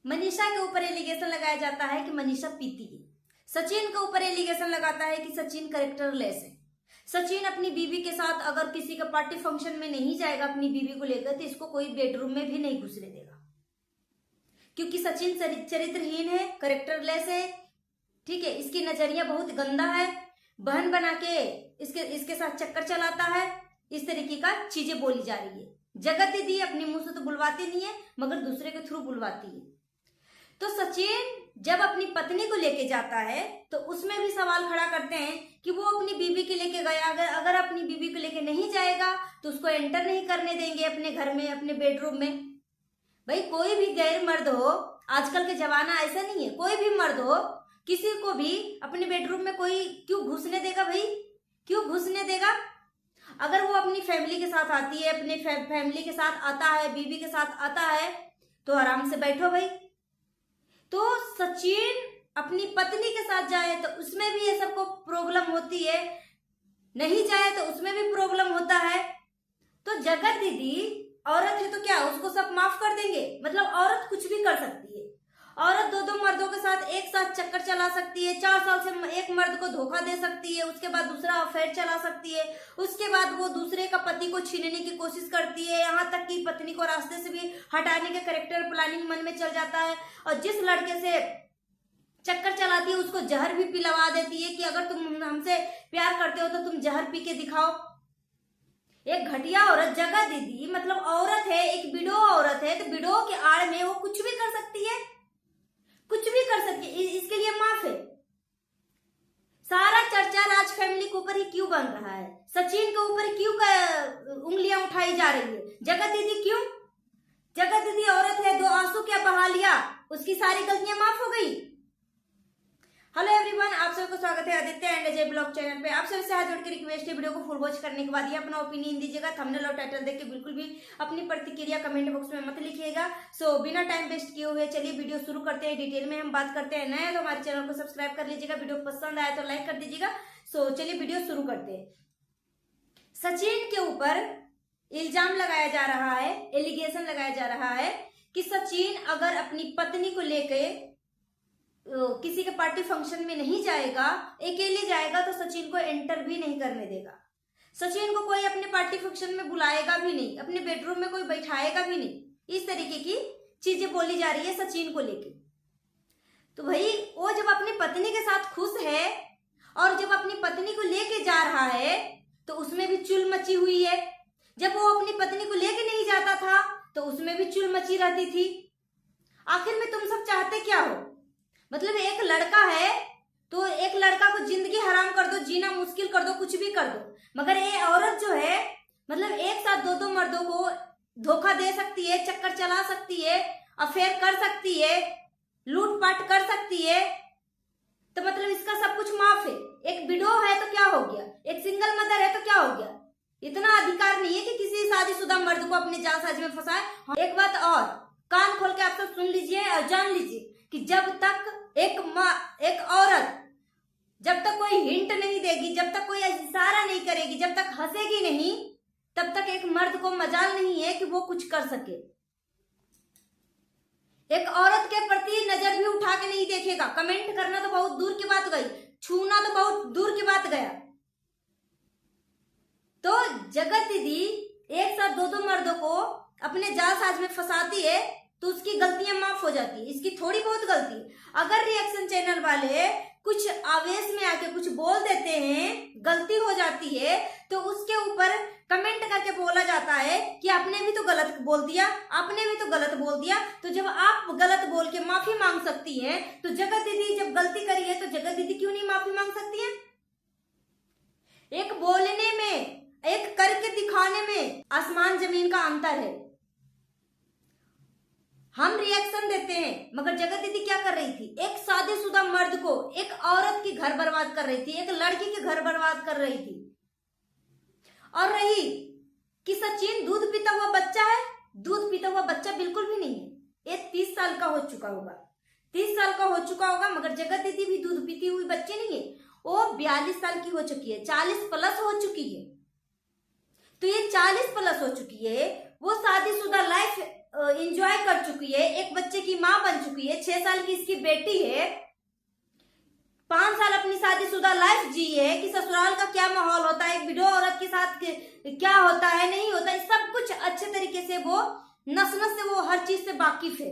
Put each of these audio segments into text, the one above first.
मनीषा के ऊपर एलिगेशन लगाया जाता है कि मनीषा पीती है। सचिन के ऊपर एलिगेशन लगाता है कि सचिन कैरेक्टरलेस है। सचिन अपनी बीवी के साथ अगर किसी का पार्टी फंक्शन में नहीं जाएगा अपनी बीवी को लेकर, तो इसको कोई बेडरूम में भी नहीं घुसने देगा, क्योंकि सचिन चरित्रहीन है, कैरेक्टरलेस है। ठीक है, इसकी नजरिया बहुत गंदा है, बहन बना के इसके साथ चक्कर चलाता है, इस तरीके का चीजें बोली जा रही है। जगत दीदी अपनी मुंह से तो बुलवाती नहीं है, मगर दूसरे के थ्रू बुलवाती है। तो सचिन जब अपनी पत्नी को लेके जाता है तो उसमें भी सवाल खड़ा करते हैं कि वो अपनी बीवी के लेके गया, अगर अपनी बीवी को लेके नहीं जाएगा तो उसको एंटर नहीं करने देंगे अपने घर में, अपने बेडरूम में। भाई कोई भी गैर मर्द हो, आजकल के जमाना ऐसा नहीं है, कोई भी मर्द हो किसी को भी अपने बेडरूम में कोई क्यों घुसने देगा? भाई क्यों घुसने देगा? अगर वो अपनी फैमिली के साथ आती है, अपने फैमिली के साथ आता है, बीवी के साथ आता है, तो आराम से बैठो भाई। तो सचिन अपनी पत्नी के साथ जाए तो उसमें भी ये सबको प्रॉब्लम होती है, नहीं जाए तो उसमें भी प्रॉब्लम होता है। तो जगत दीदी औरत है तो क्या उसको सब माफ कर देंगे? मतलब औरत कुछ भी कर सकती है। औरत दो मर्दों के साथ एक साथ चक्कर चला सकती है, 4 साल से एक मर्द को धोखा दे सकती है, उसके बाद दूसरा अफेयर चला सकती है, उसके बाद वो दूसरे का पति को छीनने की कोशिश करती है, यहाँ तक कि पत्नी को रास्ते से भी हटाने के कैरेक्टर प्लानिंग मन में चल जाता है। और जिस लड़के से चक्कर चलाती है उसको जहर भी पिलवा देती है कि अगर तुम हमसे प्यार करते हो तो तुम जहर पी के दिखाओ। एक घटिया औरत जगह दीदी, मतलब औरत है, एक विडो औरत है, तो विडो के आड़ में वो कुछ भी कर सकती है, कुछ भी कर सकती है, इसके लिए माफ है। सारा चर्चा राज फैमिली के ऊपर ही क्यों बन रहा है? सचिन के ऊपर क्यों उंगलियां उठाई जा रही है? जगत दीदी क्यों? जगत दीदी औरत है, 2 आंसू क्या बहा लिया, उसकी सारी गलतियां माफ हो गई। हेलो एवरीवन, आप सबको स्वागत है Aditya and Ajay blog channel पे। आप सबसे हाथ जोड़ के रिक्वेस्ट है, वीडियो को फुल वॉच करने के बाद ये अपना ओपिनियन दीजिएगा। थंबनेल और टाइटल देख के बिल्कुल भी अपनी प्रतिक्रिया कमेंट बॉक्स में मत लिखिएगा। सो बिना टाइम वेस्ट किए हुए चलिए वीडियो शुरू करते हैं। डिटेल में हम बात करते हैं। नया तो हमारे चैनल को सब्सक्राइब कर लीजिएगा, वीडियो पसंद आया तो लाइक कर दीजिएगा। सो चलिए वीडियो शुरू करते हैं। सचिन के ऊपर इल्जाम लगाया जा रहा है, एलिगेशन लगाया जा रहा है कि सचिन अगर अपनी पत्नी को लेके किसी के पार्टी फंक्शन में नहीं जाएगा, अकेले जाएगा, तो सचिन को एंटर भी नहीं करने देगा। सचिन को कोई अपने पार्टी फंक्शन में बुलाएगा भी नहीं, अपने बेडरूम में कोई बैठाएगा भी नहीं। इस तरीके की चीजें बोली जा रही है सचिन को लेके। तो भाई वो जब अपनी पत्नी के साथ खुश है और जब अपनी पत्नी को लेके जा रहा है तो उसमें भी चुल मची हुई है। जब वो अपनी पत्नी को लेके नहीं जाता था तो उसमें भी चुल मची रहती थी। आखिर में तुम सब चाहते क्या हो? मतलब एक लड़का है तो एक लड़का को जिंदगी हराम कर दो, जीना मुश्किल कर दो, कुछ भी कर दो, मगर ये औरत जो है मतलब एक साथ 2 मर्दों को धोखा दे सकती है, चक्कर चला सकती है, अफेयर कर सकती है, लूटपाट कर सकती है, तो मतलब इसका सब कुछ माफ है। एक विडो है तो क्या हो गया, एक सिंगल मदर है तो क्या हो गया? इतना अधिकार नहीं है कि किसी शादीशुदा मर्द को अपने जालसाजी में फंसाए। एक बात और कान खोल के आप सब सुन लीजिए और जान लीजिए कि जब तक एक औरत जब तक कोई हिंट नहीं देगी, जब तक कोई इशारा नहीं करेगी, जब तक हंसेगी नहीं, तब तक एक मर्द को मजाल नहीं है कि वो कुछ कर सके। एक औरत के प्रति नजर भी उठा के नहीं देखेगा। कमेंट करना तो बहुत दूर की बात गई, छूना तो बहुत दूर की बात गया। तो जगत दीदी एक साथ 2 मर्दों को अपने जालसाज में फंसाती है तो उसकी गलतियां माफ हो जाती है, इसकी थोड़ी बहुत गलती। अगर रिएक्शन चैनल वाले कुछ आवेश में आके कुछ बोल देते हैं, गलती हो जाती है, तो उसके ऊपर कमेंट करके बोला जाता है कि आपने भी तो गलत बोल दिया, आपने भी तो गलत बोल दिया। तो जब आप गलत बोल के माफी मांग सकती हैं, तो जगत दीदी जब गलती करी है तो जगत दीदी क्यों नहीं माफी मांग सकती है? एक बोलने में, एक करके दिखाने में आसमान जमीन का अंतर है। हम रिएक्शन देते हैं, मगर जगत दीदी क्या कर रही थी? एक शादीशुदा मर्द को, एक औरत की घर बर्बाद कर रही थी, एक लड़की के घर बर्बाद कर रही थी। और रही कि सचिन दूध पीता हुआ बच्चा है, दूध पीता हुआ बच्चा बिल्कुल भी नहीं है। ये 30 साल का हो चुका होगा, 30 साल का हो चुका होगा, मगर जगत दीदी भी दूध पीती हुई बच्ची नहीं है। वो 42 साल की हो चुकी है, 40 प्लस हो चुकी है। तो ये 40 प्लस हो चुकी है, वो शादीशुदा लाइफ एंजॉय कर चुकी है, एक बच्चे की माँ बन चुकी है, 6 साल की इसकी बेटी है, 5 साल अपनी शादीशुदा लाइफ जी है कि ससुराल का क्या माहौल होता है, एक विडो औरत के साथ क्या होता है नहीं होता है, सब कुछ अच्छे तरीके से वो नस नस से वो हर चीज से वाकिफ है।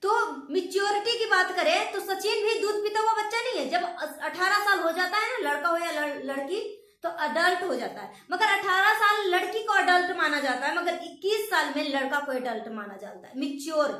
तो मिच्योरिटी की बात करें तो सचिन भी दूध पीता हुआ बच्चा नहीं है। जब 18 साल हो जाता है ना, लड़का हो या लड़की, तो अडल्ट हो जाता है। मगर 18 साल लड़की को अडल्ट माना जाता है, मगर 21 साल में लड़का को अडल्ट माना जाता है, मिच्योर।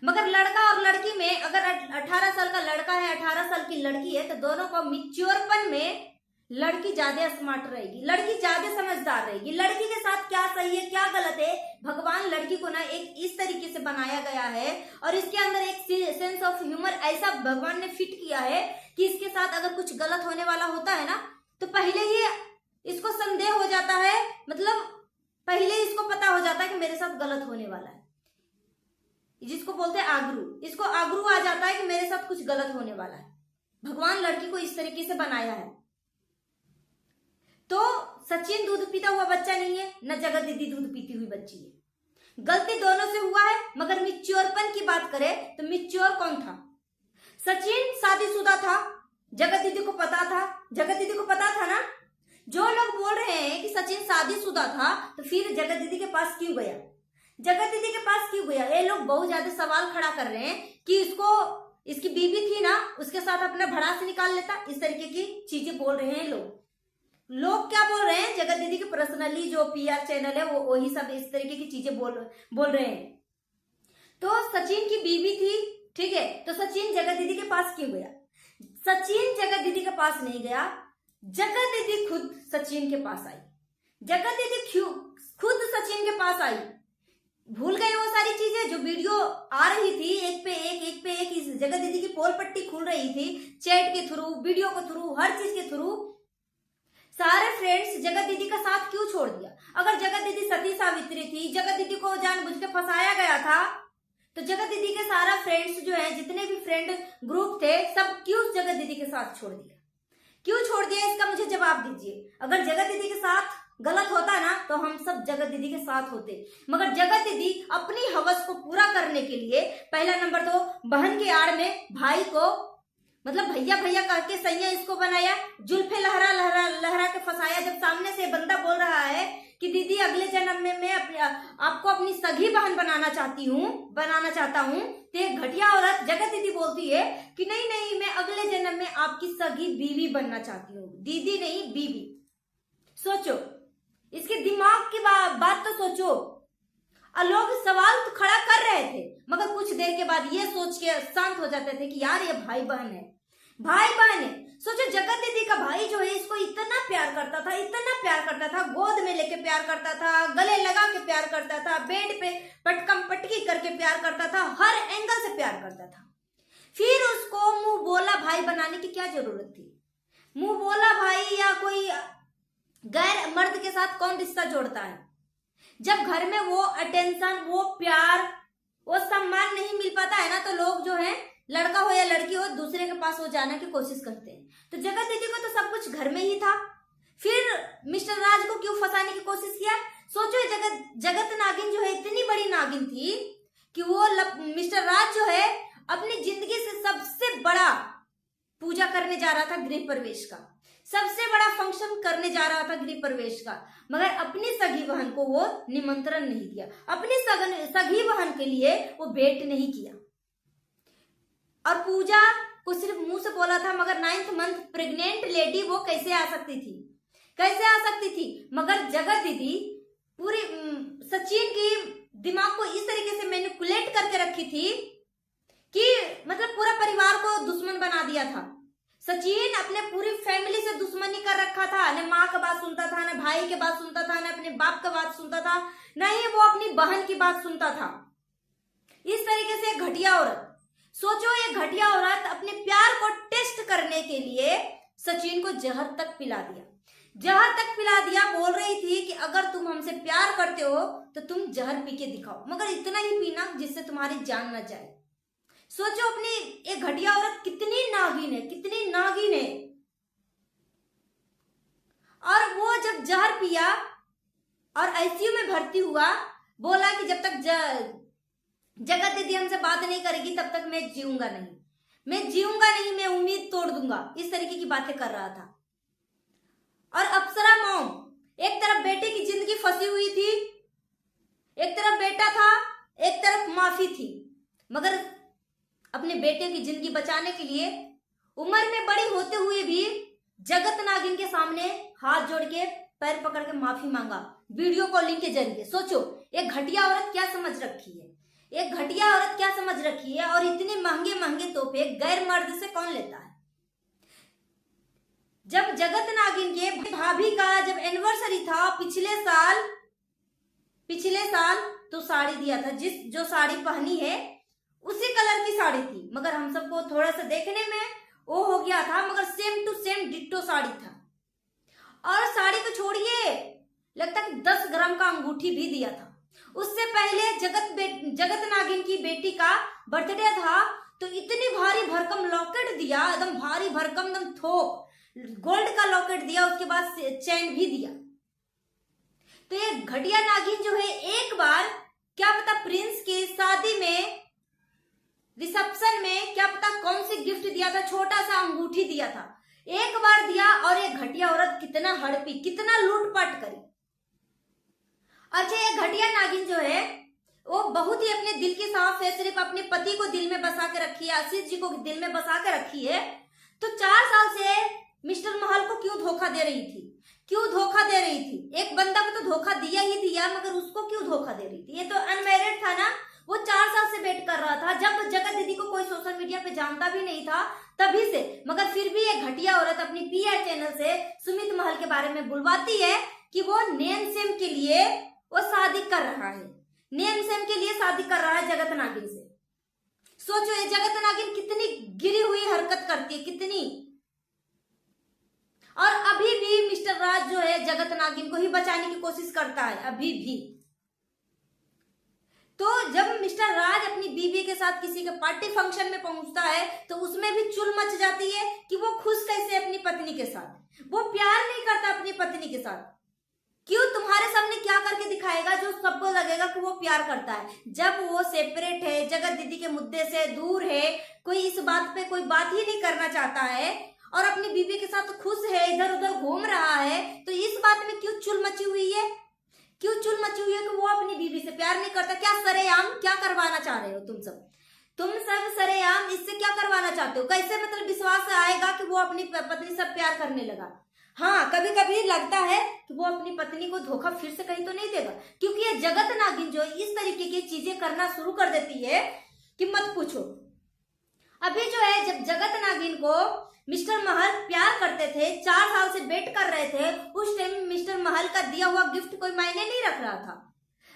मगर लड़का और लड़की में अगर 18 साल का लड़का है, 18 साल की लड़की है, तो दोनों को मिच्योरपन में लड़की ज्यादा स्मार्ट रहेगी, लड़की ज्यादा समझदार रहेगी। लड़की के साथ क्या सही है क्या गलत है, भगवान लड़की को ना एक इस तरीके से बनाया गया है और इसके अंदर एक सेंस ऑफ ह्यूमर ऐसा भगवान ने फिट किया है कि इसके साथ अगर कुछ गलत होने वाला होता है ना, तो पहले ही इसको संदेह हो जाता है, मतलब पहले इसको पता हो जाता है कि मेरे साथ गलत होने वाला है, जिसको बोलते हैं आगरू। इसको आगरू आ जाता है कि मेरे साथ कुछ गलत होने वाला है। भगवान लड़की को इस तरीके से बनाया है। तो सचिन दूध पीता हुआ बच्चा नहीं है, न जगत दीदी दूध पीती हुई बच्ची है। गलती दोनों से हुआ है, मगर मिच्योरपन की बात करें तो मिच्योर कौन था? सचिन शादीशुदा था, जगत दीदी को पता था, जगत दीदी को पता था ना। जो लोग बोल रहे हैं कि सचिन शादीशुदा था, तो फिर जगत दीदी के पास क्यों गया? जगत दीदी के पास क्यों गया? ये लोग बहुत ज्यादा सवाल खड़ा कर रहे हैं कि इसकी बीवी थी ना, उसके साथ अपना भड़ास निकाल लेता, इस तरीके की चीजें बोल रहे हैं लोग क्या बोल रहे हैं? जगत दीदी के पर्सनली जो पीआर चैनल है वो वही सब इस तरीके की चीजें बोल रहे हैं। तो सचिन की बीवी थी, ठीक है, तो सचिन जगत दीदी के पास क्यों गया? सचिन जगत दीदी के पास नहीं गया, जगत दीदी खुद सचिन के पास आई। जगत दीदी खुद सचिन के पास आई। भूल गए वो सारी चीजें जो वीडियो आ रही थी, एक पे एक इस जगत दीदी की पोल पट्टी खुल रही थी, चैट के थ्रू, वीडियो के थ्रू, हर चीज के थ्रू। सारे फ्रेंड्स जगत दीदी का साथ क्यों छोड़ दिया? अगर जगत दीदी सती सावित्री थी, जगत दीदी को जानबूझ के फंसाया गया था, तो जगत दीदी के सारा फ्रेंड्स जो है, जितने भी फ्रेंड ग्रुप थे, सब क्यों जगत दीदी के साथ छोड़ दिया? क्यों छोड़ दिया, इसका मुझे जवाब दीजिए। अगर जगत दीदी के साथ गलत होता ना, तो हम सब जगत दीदी के साथ होते। मगर जगत दीदी अपनी हवस को पूरा करने के लिए, पहला नंबर तो बहन की आड़ में भाई को, मतलब भैया भैया करके सैया इसको बनाया, जुल्फे लहरा लहरा लहरा के फंसाया। जब सामने से बंदा बोल रहा है कि दीदी अगले जन्म में मैं आपको अपनी सगी बहन बनाना चाहता हूँ, तो एक घटिया औरत जगत दीदी बोलती है कि नहीं नहीं, मैं अगले जन्म में आपकी सगी बीवी बनना चाहती हूँ, दीदी नहीं बीवी। सोचो, इसके दिमाग की बात तो सोचो। और लोग सवाल तो खड़ा कर रहे थे, मगर कुछ देर के बाद ये सोच के शांत हो जाते थे कि यार ये भाई बहन है, भाई बहन है। सोचो, जगत दीदी का भाई जो है इसको इतना प्यार करता था, इतना प्यार करता था, गोद में लेके प्यार करता था, गले लगा के प्यार करता था, बेड पे पटकम पटकी करके प्यार करता था, हर एंगल से प्यार करता था। फिर उसको मुंह बोला भाई बनाने की क्या जरूरत थी? मुंह बोला भाई या कोई गैर मर्द के साथ कौन रिश्ता जोड़ता है? जब घर में वो अटेंशन, वो प्यार, वो सम्मान नहीं मिल पाता है ना, तो लोग जो है, लड़का हो या लड़की हो, दूसरे के पास वो जाने की कोशिश करते हैं। तो जगत दीदी को तो सब कुछ घर में ही था, फिर मिस्टर राज को क्यों फंसाने की कोशिश किया? सोचो, जगत नागिन जो है इतनी बड़ी नागिन थी कि वो मिस्टर राज जो है अपनी जिंदगी से सबसे बड़ा पूजा करने जा रहा था, गृह प्रवेश का सबसे बड़ा फंक्शन करने जा रहा था, गृह प्रवेश का, मगर अपनी सगी बहन को वो निमंत्रण नहीं दिया, अपनी सगी बहन के लिए वो भेंट नहीं किया। और पूजा को सिर्फ मुंह से बोला था, मगर 9th मंथ प्रेग्नेंट लेडी वो कैसे आ सकती थी? कैसे आ सकती थी? मगर जगत दीदी पूरी सचिन की दिमाग को इस तरीके से मैनिपुलेट करके रखी थी कि मतलब पूरा परिवार को दुश्मन बना दिया था। सचिन अपने पूरी फैमिली से दुश्मनी कर रखा था, न माँ का बात सुनता था, न भाई के बात सुनता था, न अपने बाप का बात सुनता था, न ही वो अपनी बहन की बात सुनता था। इस तरीके से घटिया औरत, सोचो, ये घटिया औरत अपने प्यार को टेस्ट करने के लिए सचिन को जहर तक पिला दिया, जहर तक पिला दिया। बोल रही थी कि अगर तुम हमसे प्यार करते हो तो तुम जहर पी के दिखाओ, मगर इतना ही पीना जिससे तुम्हारी जान न जाए। सोचो, अपनी एक घटिया औरत कितनी नागिन है, कितनी नागिन है। और वो जब जहर पिया और आईसीयू में भर्ती हुआ, बोला कि जब तक जगत दीदी हमसे बात नहीं करेगी तब तक मैं जीऊंगा नहीं, मैं जीऊंगा नहीं, मैं उम्मीद तोड़ दूंगा, इस तरीके की बातें कर रहा था। और अप्सरा मॉम, एक तरफ बेटे की जिंदगी फंसी हुई थी, एक तरफ बेटा था, एक तरफ माफी थी, मगर अपने बेटे की जिंदगी बचाने के लिए उम्र में बड़ी होते हुए भी जगत नागिन के सामने हाथ जोड़ के पैर पकड़ के माफी मांगा वीडियो कॉलिंग के जरिए। सोचो एक घटिया औरत क्या समझ रखी है, एक घटिया औरत क्या समझ रखी है। और इतने महंगे महंगे तोहफे गैर मर्द से कौन लेता है। जब जगत नागिन के भाभी का जब एनिवर्सरी था पिछले साल तो साड़ी दिया था, जो साड़ी पहनी है उसी कलर की साड़ी थी, मगर हम सबको थोड़ा सा देखने में वो हो गया था, मगर same to same ditto sari था। और साड़ी को छोड़िए, लगता है 10 ग्राम का अंगूठी भी दिया था। उससे पहले जगत नागिन की बेटी का बर्थडे था तो इतनी भारी भरकम लॉकेट दिया, एकदम भारी भरकम, एकदम थोक गोल्ड का लॉकेट दिया, उसके बाद चैन भी दिया। तो ये घटिया नागिन जो है एक बार क्या पता प्रिंस की शादी में रिसेप्शन में क्या पता कौन सी गिफ्ट दिया था, छोटा सा अंगूठी दिया था, एक बार दिया। और ये घटिया औरत कितना हड़पी, कितना लूटपाट करी। अच्छा ये घटिया नागिन जो है वो बहुत ही अपने दिल की साफ है, सिर्फ अपने पति को दिल में बसा के रखी है, आशीष जी को दिल में बसा के रखी है। तो 4 साल से मिस्टर महल को क्यों धोखा दे रही थी, क्यों धोखा दे रही थी। एक बंदा को तो धोखा दिया ही दिया, मगर उसको क्यों धोखा दे रही थी। ये तो अनमैरिड था ना, वो 4 साल से वेट कर रहा था, जब जगत दीदी को कोई सोशल मीडिया पे जानता भी नहीं था तभी से। मगर फिर भी एक घटिया औरत अपनी पीआर चैनल से सुमित महल के बारे में बुलवाती है कि वो नेम सेम के लिए वो शादी कर रहा है, नेम सेम के लिए शादी कर रहा है जगत नागिन से। सोचो ये जगत नागिन कितनी गिरी हुई हरकत करती है, कितनी। और अभी भी मिस्टर राज जो है जगत नागिन को ही बचाने की कोशिश करता है, अभी भी। तो जब मिस्टर राज अपनी बीवी के साथ किसी के पार्टी फंक्शन में पहुंचता है तो उसमें भी चुल मच जाती है कि वो खुश कैसे अपनी पत्नी के साथ, वो प्यार नहीं करता अपनी पत्नी के साथ। क्यों, तुम्हारे सामने क्या करके दिखाएगा जो सबको लगेगा कि वो प्यार करता है, जब वो सेपरेट है, जगत दीदी के मुद्दे से दूर है, कोई इस बात पे कोई बात ही नहीं करना चाहता है और अपनी बीवी के साथ खुश है, इधर उधर घूम रहा है। तो इस बात में क्यों चुल मची हुई है, क्यों चुल मची हुई है कि वो अपनी बीवी से प्यार नहीं करता। क्या सरेआम क्या करवाना चाह रहे हो तुम सब सरेआम इससे क्या करवाना चाहते हो। कैसे मतलब विश्वास आएगा कि वो अपनी पत्नी से प्यार करने लगा। हाँ कभी कभी लगता है कि वो अपनी पत्नी को धोखा फिर से कहीं तो नहीं देगा, क्योंकि ये जगत नागिन जो इस तरीके की चीजें करना शुरू कर देती है कि मत पूछो। अभी जो है जब जगत नागिन को मिस्टर महल प्यार करते थे, 4 साल से वेट कर रहे थे, उस टाइम मिस्टर महल का दिया हुआ गिफ्ट कोई मायने नहीं रख रहा था।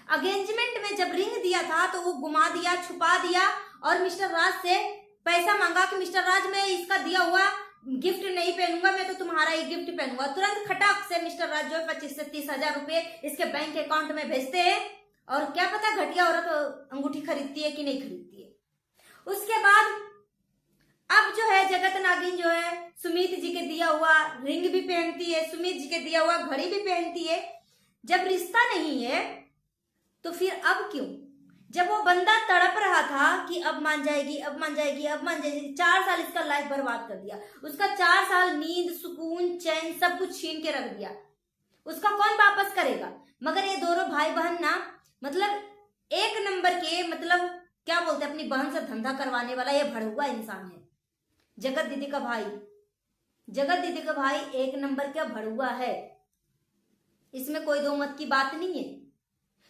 अगेंजमेंट में जब रिंग दिया था तो वो घुमा दिया, छुपा दिया और मिस्टर राज से पैसा मांगा कि मिस्टर राज मैं इसका दिया हुआ गिफ्ट नहीं पहनूंगा, मैं तो तुम्हारा ही गिफ्ट पहनूंगा। तुरंत खटाक से मिस्टर राज जो 25 से 30 हजार रुपए इसके बैंक अकाउंट में भेजते हैं और क्या पता घटिया औरत अंगूठी खरीदती है कि नहीं खरीदती है। उसके बाद अब जो है जगत नागिन जो है सुमित जी के दिया हुआ रिंग भी पहनती है, सुमित जी के दिया हुआ घड़ी भी पहनती है। जब रिश्ता नहीं है तो फिर अब क्यों, जब वो बंदा तड़प रहा था कि अब मान जाएगी, अब मान जाएगी, अब मान जाएगी, 4 साल इसका लाइफ बर्बाद कर दिया, उसका 4 साल नींद, सुकून, चैन सब कुछ छीन के रख दिया, उसका कौन वापस करेगा। मगर ये दोनों भाई बहन ना मतलब एक नंबर के, मतलब क्या बोलते अपनी बहन से धंधा करवाने वाला ये भड़ुआ इंसान है। जगत दीदी का भाई, जगत दीदी का भाई एक नंबर का भड़ुआ है, इसमें कोई दो मत की बात नहीं है।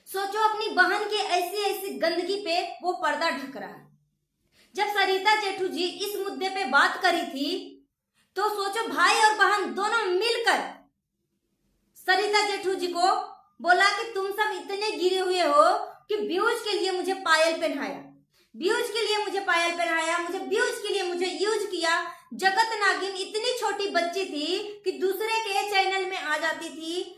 सोचो अपनी बहन के ऐसी ऐसी गंदगी पे वो पर्दा ढक रहा है। जब सरिता जेठू जी इस मुद्दे पे बात करी थी तो सोचो भाई और बहन दोनों मिलकर सरिता जेठू जी को बोला कि तुम सब इतने गिरे हुए हो कि व्यूज के लिए मुझे पायल पहनाया, व्यूज के लिए मुझे पायल पहनाया, मुझे व्यूज के लिए मुझे यूज किया। जगत नागिन इतनी छोटी बच्ची थी कि दूसरे के चैनल में आ जाती थी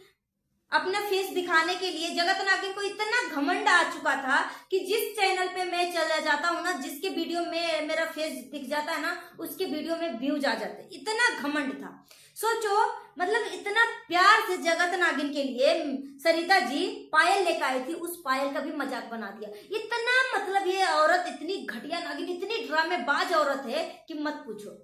अपना फेस दिखाने के लिए। जगत नागिन को इतना घमंड आ चुका था कि जिस चैनल पे मैं चला जाता हूँ ना, जिसके वीडियो में मेरा फेस दिख जाता है ना, उसके वीडियो में व्यूज आ जाते, इतना घमंड था। सोचो, मतलब इतना प्यार से जगत नागिन के लिए सरिता जी पायल लेकर आई थी, उस पायल का भी मजाक बना दिया। इतना मतलब ये औरत इतनी घटिया नागिन, इतनी ड्रामेबाज औरत है कि मत पूछो।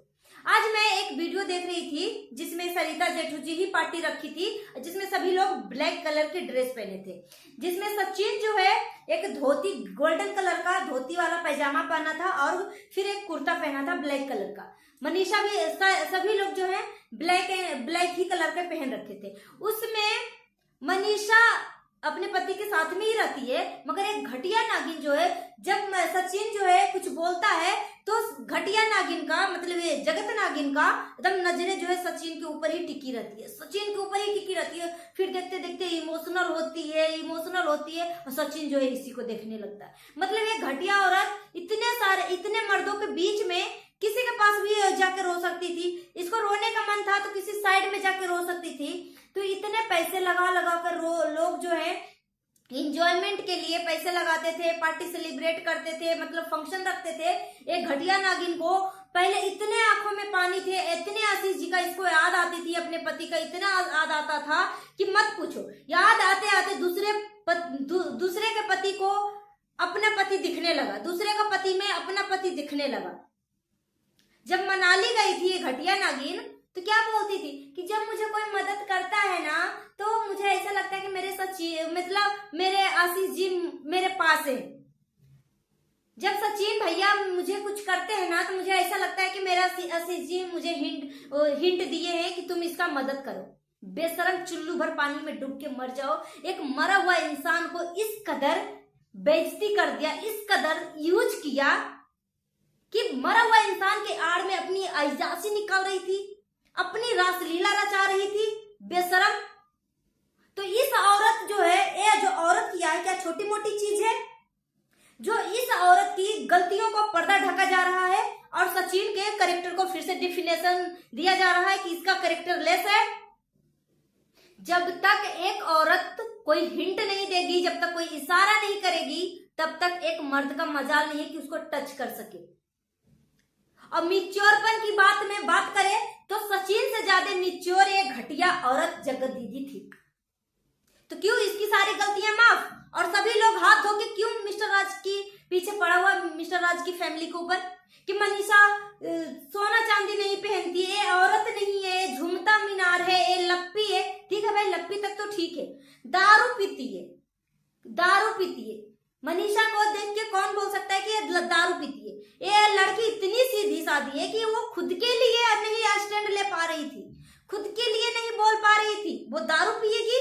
आज मैं एक वीडियो देख रही थी जिसमें सरिता जेठू जी ही पार्टी रखी थी, जिसमें सभी लोग ब्लैक कलर की ड्रेस पहने थे, जिसमें सचिन जो है एक धोती, गोल्डन कलर का धोती वाला पैजामा पहना था और फिर एक कुर्ता पहना था ब्लैक कलर का। मनीषा भी, सभी लोग जो है ब्लैक ही कलर के पहन रखे थे। उसमें मनीषा अपने पति के साथ में ही रहती है, मगर एक घटिया नागिन जो है, जब सचिन जो है कुछ बोलता है तो घटिया नागिन का मतलब ये जगत नागिन का एकदम नजरें जो है सचिन के ऊपर ही टिकी रहती है, सचिन के ऊपर ही टिकी रहती है। फिर देखते देखते इमोशनल होती है और सचिन जो है इसी को देखने लगता है। मतलब ये घटिया औरत इतने मर्दों के बीच में किसी के पास भी जाके रो सकती थी, इसको रोने का मन था तो किसी साइड में जाके रो सकती थी। तो इतने पैसे लगा कर लोग जो है इंजॉयमेंट के लिए पैसे लगाते थे, पार्टी सेलिब्रेट करते थे, मतलब फंक्शन रखते थे। एक घटिया नागिन को पहले इतने आंखों में पानी थे, इतने आशीष जी का इसको याद आती थी, अपने पति का इतना याद आता था कि मत पूछो। याद आते आते दूसरे के पति को अपना पति दिखने लगा, दूसरे का पति में अपना पति दिखने लगा। जब मनाली गई थी ये घटिया नागिन तो क्या बोलती थी कि जब मुझे कोई मदद करता है ना तो मुझे ऐसा लगता है कि मेरे आशीष जी मेरे पास है। जब सचिन भैया मुझे कुछ करते हैं ना तो मुझे ऐसा लगता है कि मेरा आशीष जी मुझे हिंट दिए हैं कि तुम इसका मदद करो। बेशरम, चुल्लू भर पानी में डूब के मर जाओ। एक मरा हुआ इंसान को इस कदर बेइज्जती कर दिया, इस कदर यूज किया कि मरा हुआ इंसान के आड़ में अपनी अय्याशी निकाल रही थी, अपनी रासलीला रचा रही थी। बेशरम। तो इस औरत जो है, ये जो औरत किया है क्या छोटी मोटी चीज है? जो इस औरत की गलतियों को पर्दा ढका जा रहा है और सचिन के कैरेक्टर को फिर से डिफिनेशन दिया जा रहा है कि इसका कैरेक्टर लेस है। जब तक एक औरत कोई हिंट नहीं देगी, जब तक कोई इशारा नहीं करेगी, तब तक एक मर्द का मजाल नहीं है कि उसको टच कर सके। और मिच्योरपन की बात करें तो सचिन से ज्यादा मिच्योर एक घटिया औरत जगत दीदी थी। तो क्यों इसकी सारी गलतियां माफ और सभी लोग हाथ धो के क्यों मिस्टर राज की पीछे पड़ा हुआ मिस्टर राज की फैमिली के ऊपर कि मनीषा सोना चांदी नहीं पहनती है, औरत नहीं है, झुमता मीनार है, ये लप्पी है। ठीक है भाई, लप्पी तक तो ठीक है। दारू पीती है। मनीषा को देख के कौन बोल सकता है कि ये दारू पीती है? ये लड़की इतनी सीधी सादी है कि वो खुद के लिए नहीं स्टैंड ले पा रही थी, खुद के लिए नहीं बोल पा रही थी, वो दारू पिएगी।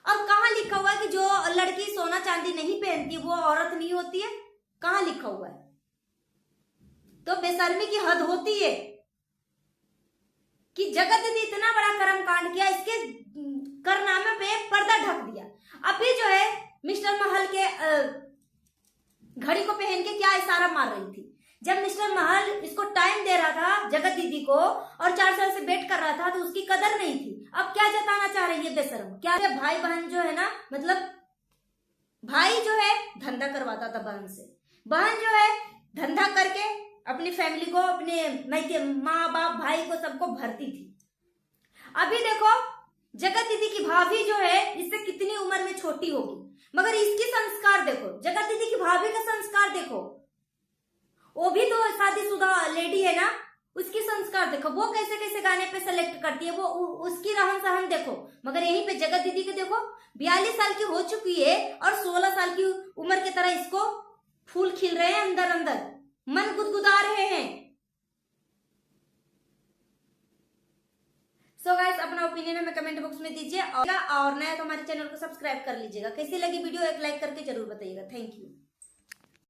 और कहाँ लिखा हुआ है कि जो लड़की सोना चांदी नहीं पहनती वो औरत नहीं होती है? कहाँ लिखा हुआ है? तो बेशर्मी की हद होती है कि जगत ने इतना बड़ा कर्म कांड किया, इसके कारनामे पे पर्दा ढक दिया। अभी जो है मिस्टर महल के घड़ी को पहन के क्या इशारा मार रही थी? जब मिस्टर महल इसको टाइम दे रहा था जगत दीदी को और 4 साल से वेट कर रहा था तो उसकी कदर नहीं थी। अब क्या जताना चाह रही है बेशरम? क्या भाई बहन जो है ना, मतलब भाई जो है धंधा करवाता था बहन से, बहन जो है धंधा करके अपनी फैमिली को, अपने माँ बाप भाई को सबको भरती थी। अभी देखो जगत दीदी की भाभी जो है इससे कितनी उम्र में छोटी होगी, मगर इसकी संस्कार देखो, जगत दीदी की भाभी का संस्कार देखो, वो भी तो शादीशुदा लेडी है ना, उसकी संस्कार देखो, वो कैसे कैसे गाने पे सेलेक्ट करती है, वो उसकी रहन सहन देखो। मगर यहीं पे जगत दीदी के देखो 42 साल की हो चुकी है और 16 साल की उम्र की तरह इसको फूल खिल रहे हैं, अंदर अंदर मन गुदगुदा रहे हैं। सो गाइस, अपना ओपिनियन हमें कमेंट बॉक्स में दीजिए और नया तो हमारे चैनल को सब्सक्राइब कर लीजिएगा। कैसी लगी वीडियो एक लाइक करके जरूर बताइएगा। Thank you.